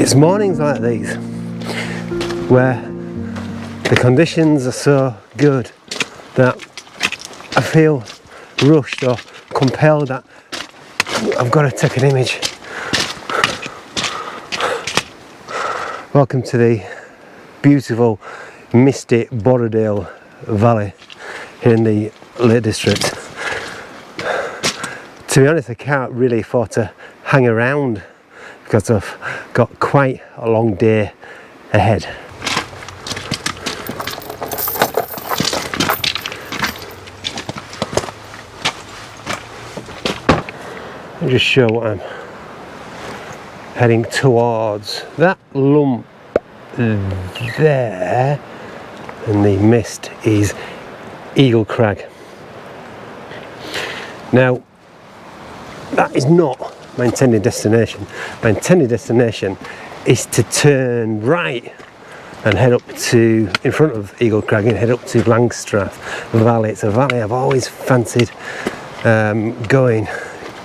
It's mornings like these where the conditions are so good that I feel rushed or compelled that I've got to take an image. Welcome to the beautiful misty Borrowdale Valley here in the Lake District. To be honest, I can't really afford to hang around because I've got quite a long day ahead. I'll just show what I'm heading towards. That lump there in the mist is Eagle Crag. Now, that is not my intended destination. My intended destination is to turn right and head up to, in front of Eagle Crag, and head up to Langstrath Valley. It's a valley I've always fancied going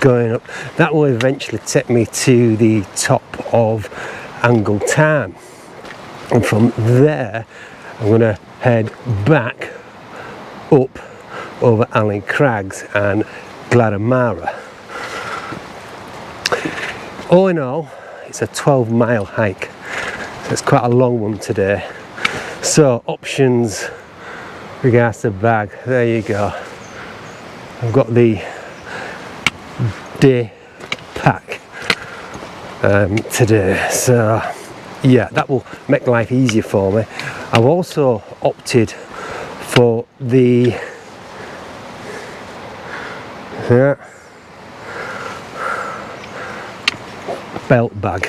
up. That will eventually take me to the top of Angle Tarn, and from there I'm going to head back up over Allen Crags and Glaramara. All in all, it's a 12-mile hike, so it's quite a long one today. So options regards to bag, there you go. I've got the day pack today, so yeah, that will make life easier for me. I've also opted for the belt bag.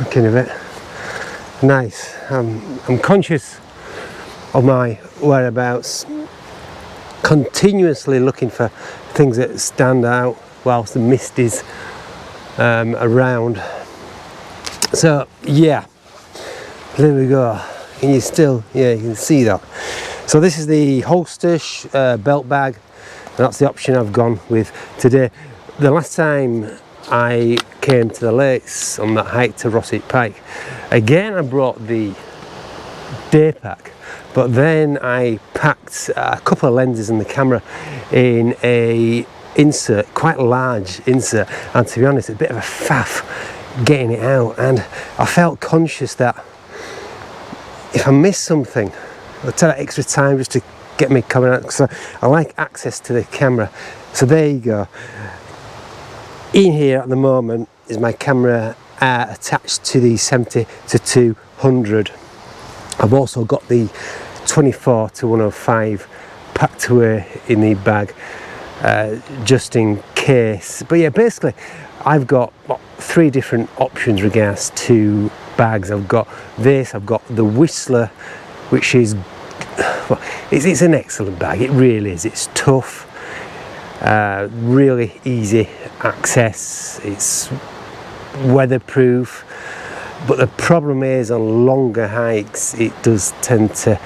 Looking a bit nice. I'm conscious of my whereabouts, continuously looking for things that stand out whilst the mist is around. So yeah, there we go. Can you still, yeah, you can see that. So this is the holster belt bag. That's the option I've gone with today. The last time I came to the lakes on that hike to Rossett Pike, again I brought the day pack, but then I packed a couple of lenses and the camera in a insert, quite a large insert, and to be honest, a bit of a faff getting it out, and I felt conscious that if I miss something, I'll take that extra time just to get me coming out, because I like access to the camera. So there you go. In here at the moment is my camera attached to the 70-200. I've also got the 24-105 packed away in the bag just in case. But yeah, basically I've got three different options regards to bags. I've got this, I've got the Whistler, which is, well, it's an excellent bag, it really is. It's tough, really easy access, it's weatherproof, but the problem is on longer hikes it does tend to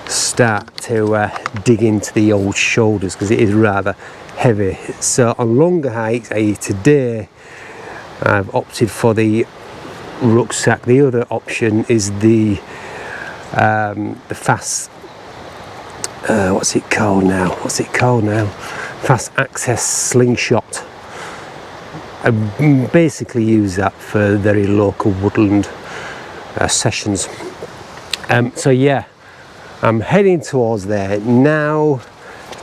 start to dig into the old shoulders because it is rather heavy. So on longer hikes, i.e. today, I've opted for the rucksack. The other option is the fast what's it called now? Fast access slingshot. I basically use that for very local woodland sessions. So yeah, I'm heading towards there now.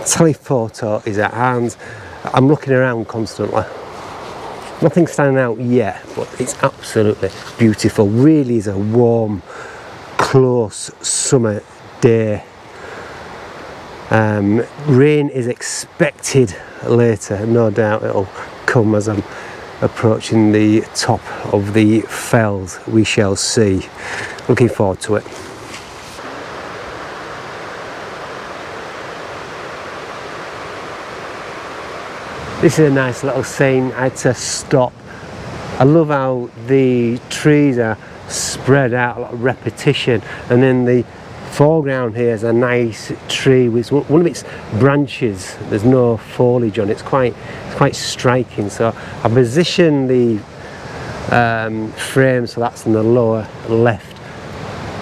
Telephoto is at hand. I'm looking around constantly. Nothing's standing out yet, but it's absolutely beautiful. Really is a warm, close summer day. Rain is expected later, no doubt it'll come as I'm approaching the top of the fells. We shall see. Looking forward to it. This is a nice little scene. I had to stop. I love how the trees are spread out, a lot of repetition, and then the foreground here is a nice tree with one of its branches. There's no foliage on it. It's quite striking. So I position the frame so that's in the lower left.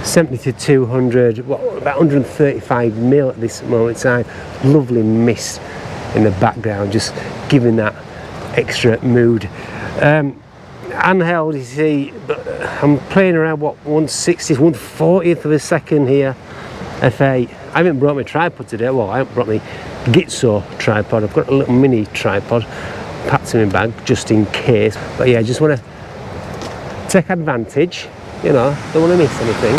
70 to 200, about 135 mil at this moment in time. Lovely mist in the background, just giving that extra mood. Handheld, you see, but I'm playing around 1/60th, 1/40th of a second here. F8. I haven't brought my tripod today. Well, I haven't brought my Gitso tripod. I've got a little mini tripod packed in my bag just in case. But yeah, I just want to take advantage. You know, don't want to miss anything.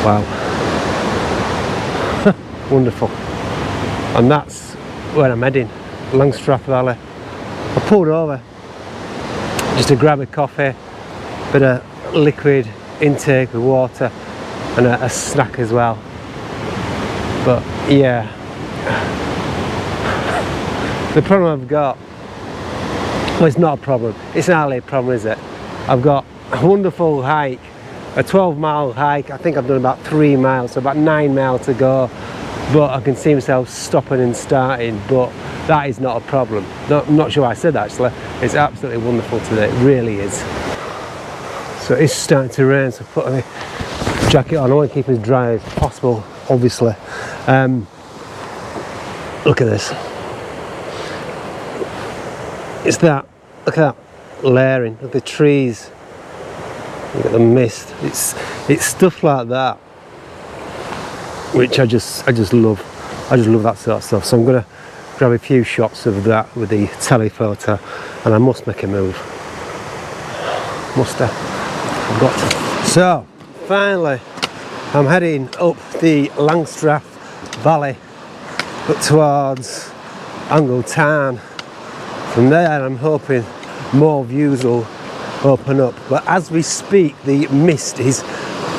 Wow. Wonderful. And that's where I'm heading, Langstrath Valley. I pulled over just to grab a coffee, bit of liquid intake with water and a snack as well. But yeah, the problem I've got, well, it's not a problem, it's not really a problem, is it? I've got a wonderful hike, a 12-mile hike. I think I've done about 3 miles, so about 9 miles to go, but I can see myself stopping and starting, but that is not a problem. I'm not sure why I said that actually. It's absolutely wonderful today, it really is. So it's starting to rain, so put my jacket on. I want to keep it as dry as possible, obviously. Look at this. It's that, look at that layering, look at the trees, look at the mist. It's stuff like that which I just love. I just love that sort of stuff. So I'm gonna grab a few shots of that with the telephoto, and I must make a move. Must have. I've got to. So finally I'm heading up the Langstrath Valley up towards Angle Tarn. From there I'm hoping more views will open up, but as we speak the mist is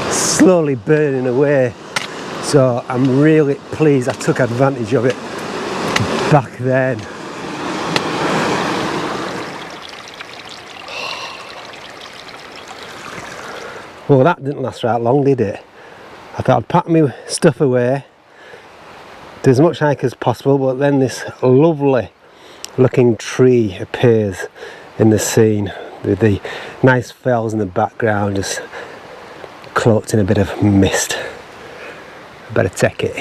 slowly burning away, so I'm really pleased I took advantage of it back then. Well, that didn't last right long, did it? I thought I'd pack my stuff away, do as much hike as possible, but then this lovely looking tree appears in the scene with the nice fells in the background, just cloaked in a bit of mist. I better take it.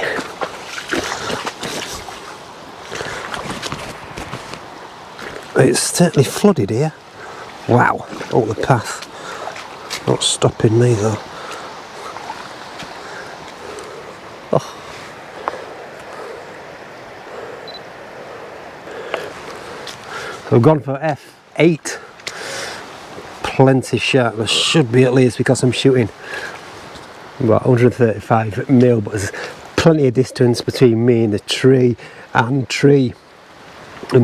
It's certainly flooded here. Wow, oh, the path. Not stopping me though. Oh. So I've gone for F8. Plenty sharp. There should be at least, because I'm shooting about 135 mil, but there's plenty of distance between me and the tree and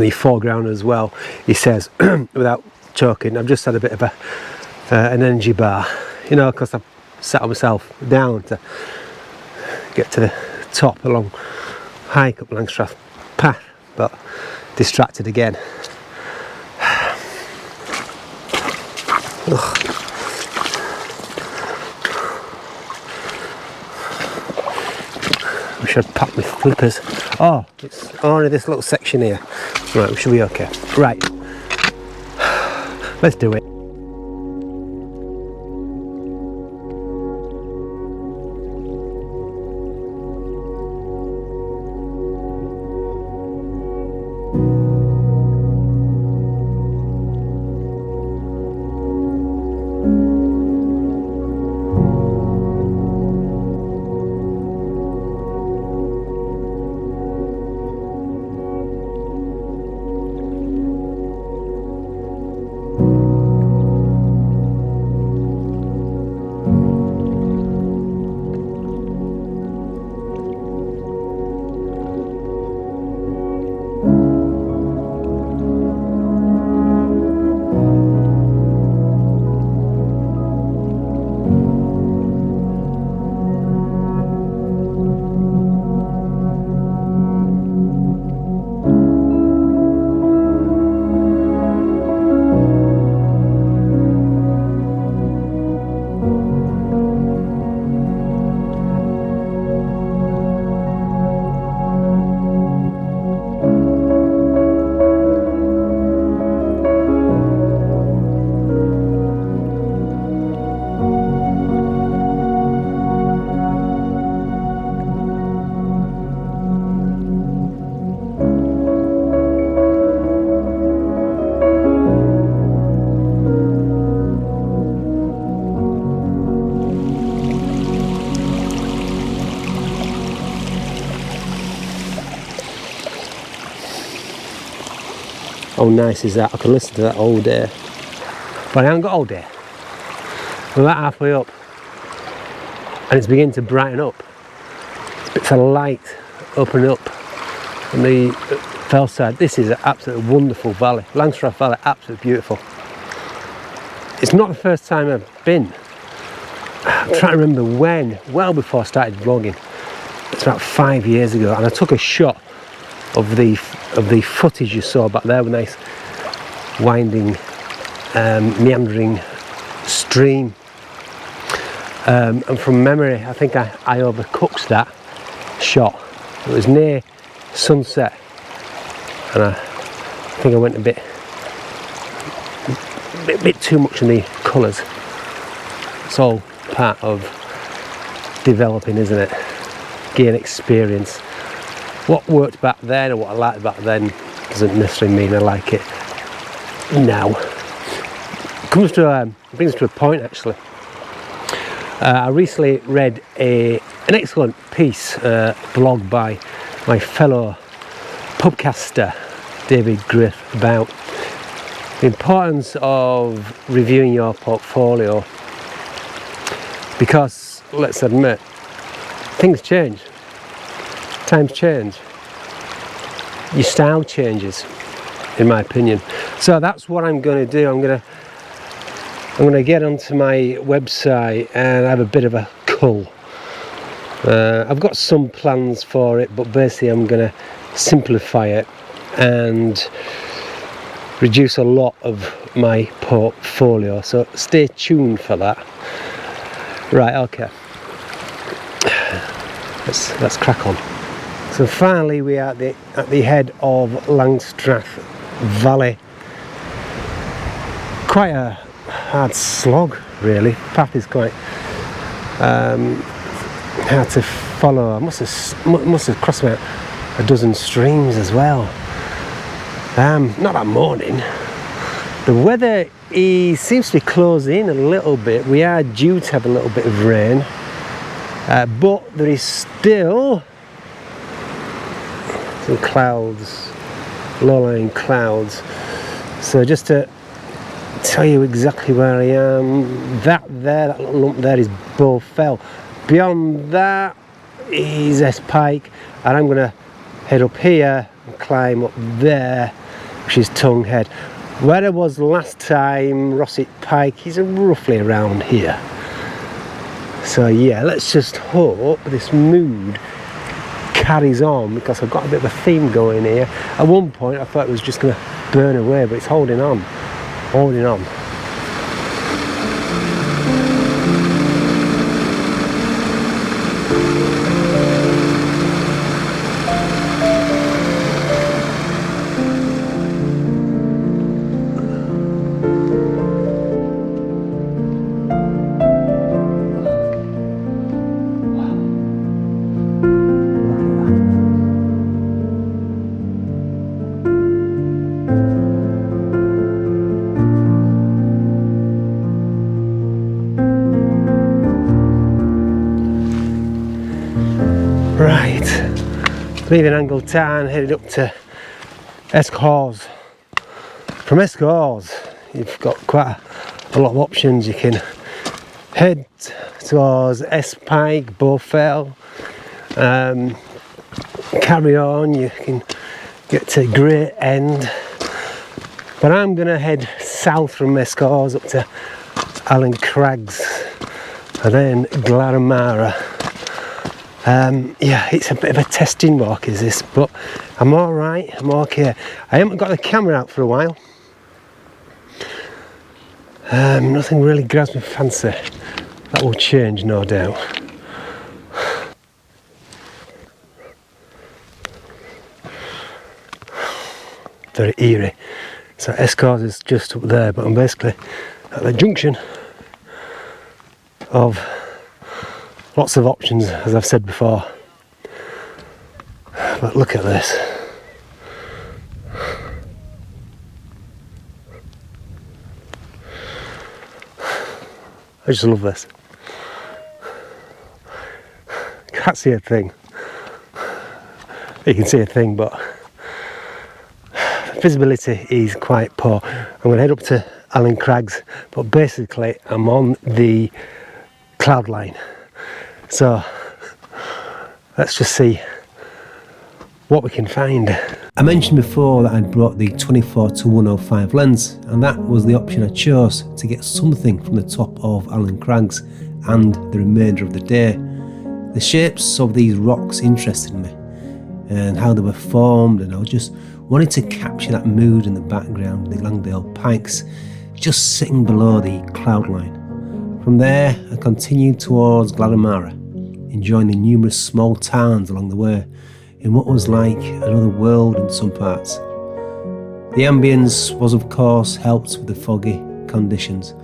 the foreground as well. He says, without choking, I've just had a bit of an energy bar, you know, because I've sat myself down to get to the top along hike up Langstrath path, but distracted again. Ugh. I should pack my flippers. Oh, it's only this little section here. Right, we should be okay. Right, let's do it. How nice is that? I can listen to that all day. But I haven't got all day. We're about halfway up. And it's beginning to brighten up. Bits of light opening up on the fell side. This is an absolutely wonderful valley. Langstrath Valley, absolutely beautiful. It's not the first time I've been. I'm trying to remember when, well before I started vlogging. It's about 5 years ago, and I took a shot of the footage you saw back there with a nice winding, meandering stream. And from memory, I think I overcooked that shot. It was near sunset, and I think I went a bit too much in the colours. It's all part of developing, isn't it? Gain experience. What worked back then and what I liked back then doesn't necessarily mean I like it now. Brings us to a point actually. I recently read an excellent piece, blog by my fellow pubcaster David Griff about the importance of reviewing your portfolio, because let's admit, things change, times change, your style changes, in my opinion. So that's what I'm going to do. I'm going to get onto my website and have a bit of a cull. I've got some plans for it, but basically I'm going to simplify it and reduce a lot of my portfolio. So stay tuned for that. Right, okay. Let's crack on. So finally we are at the head of Langstrath Valley. Quite a hard slog, really. The path is quite hard to follow. I must have crossed about a dozen streams as well. Not that morning. The weather seems to be closing in a little bit. We are due to have a little bit of rain, but there is still some clouds, low-lying clouds. So just to tell you exactly where I am, that little lump there is Bow Fell. Beyond that is S Pike, and I'm going to head up here and climb up there, which is Tongue Head. Where I was last time, Rosset Pike, is roughly around here. So yeah, let's just hope this mood carries on, because I've got a bit of a theme going here. At one point I thought it was just going to burn away, but it's holding on. Right, leaving Angletown, headed up to Escores. From Escores, you've got quite a lot of options. You can head towards S Pike, Bow Fell, carry on, you can get to Great End. But I'm going to head south from Escores up to Allen Crags and then Glaramara. Yeah, it's a bit of a testing walk is this, but I'm alright, I'm okay. I haven't got the camera out for a while. Nothing really grabs my fancy. That will change, no doubt. Very eerie. So Escores is just up there, but I'm basically at the junction of lots of options, as I've said before. But look at this. I just love this. Can't see a thing. You can see a thing, but visibility is quite poor. I'm going to head up to Allen Crags, but basically I'm on the cloud line. So let's just see what we can find. I mentioned before that I'd brought the 24-105 lens, and that was the option I chose to get something from the top of Allen Crags and the remainder of the day. The shapes of these rocks interested me and how they were formed, and I just wanted to capture that mood in the background, the Langdale Pikes just sitting below the cloud line. From there I continued towards Gladamara, enjoying the numerous small towns along the way in what was like another world in some parts. The ambience was of course helped with the foggy conditions.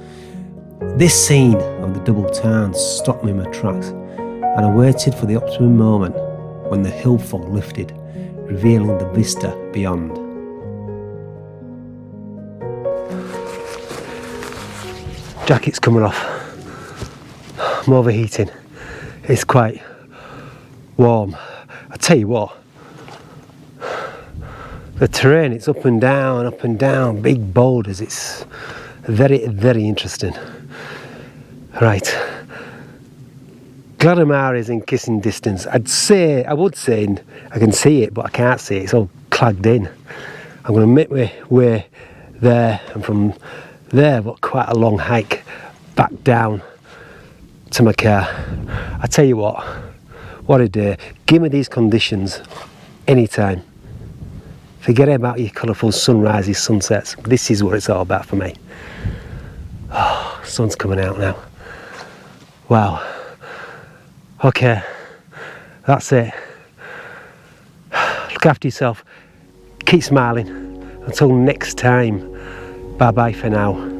This scene of the double towns stopped me in my tracks, and I waited for the optimum moment when the hill fog lifted, revealing the vista beyond. Jacket's coming off. I'm overheating. It's quite warm. I tell you what, the terrain, it's up and down, big boulders. It's very, very interesting. Right, Gladamara is in kissing distance. I would say I can see it, but I can't see it. It's all clagged in. I'm going to make my way there, and from there I've got quite a long hike back down to my car. I tell you what a day. Give me these conditions anytime. Forget about your colourful sunrises, sunsets. This is what it's all about for me. Oh, sun's coming out now. Wow. Okay, that's it. Look after yourself. Keep smiling. Until next time. Bye bye for now.